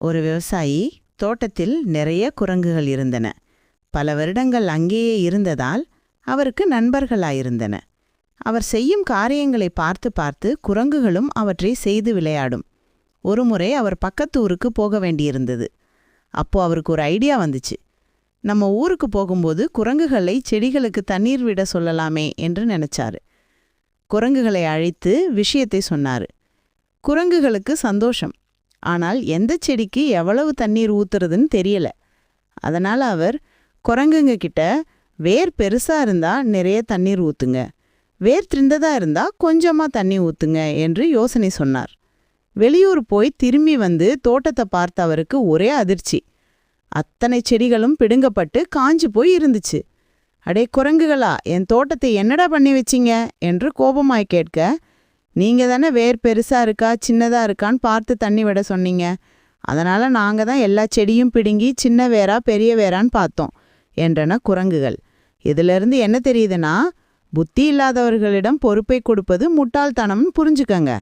ஒரு விவசாயி தோட்டத்தில் நிறைய குரங்குகள் இருந்தன. பல வருடங்கள் அங்கேயே இருந்ததால் அவருக்கு நண்பர்களாயிருந்தன. அவர் செய்யும் காரியங்களை பார்த்து பார்த்து குரங்குகளும் அவற்றை செய்து விளையாடும். ஒருமுறை அவர் பக்கத்து ஊருக்கு போக வேண்டியிருந்தது. அப்போ அவருக்கு ஒரு ஐடியா வந்துச்சு. நம்ம ஊருக்கு போகும்போது குரங்குகளை செடிகளுக்கு தண்ணீர் விட சொல்லலாமே என்று நினைச்சாரு. குரங்குகளை அழைத்து விஷயத்தை சொன்னாரு. குரங்குகளுக்கு சந்தோஷம். ஆனால் எந்த செடிக்கு எவ்வளவு தண்ணீர் ஊத்துறதுன்னு தெரியல. அதனால அவர் குரங்குங்க கிட்ட வேர் பெருசா இருந்தா நிறைய தண்ணீர் ஊத்துங்க, வேர் திரிந்ததா இருந்தா கொஞ்சமா தண்ணி ஊத்துங்க என்று யோசனை சொன்னார். வெளியூர் போய் திரும்பி வந்து தோட்டத்தை பார்த்த அவருக்கு ஒரே அதிர்ச்சி. அத்தனை செடிகளும் பிடுங்கப்பட்டு காஞ்சு போய் இருந்துச்சு. அடே குரங்குகளா, என் தோட்டத்தை என்னடா பண்ணி வச்சிங்க என்று கோபமாய் கேட்க, நீங்க தானே வேர் பெருசா இருக்கா சின்னதா இருக்கான்னு பார்த்து தண்ணி விட சொன்னீங்க. அதனால நாங்க தான் எல்லா செடியும் பிடுங்கி சின்ன வேரா பெரிய வேரான்னு பார்த்தோம் என்றன குரங்குகள். இதிலிருந்து என்ன தெரியுதுன்னா, புத்தி இல்லாதவர்களிடம் பொறுப்பை கொடுப்பது முட்டாள்தனம்னு புரிஞ்சுக்கங்க.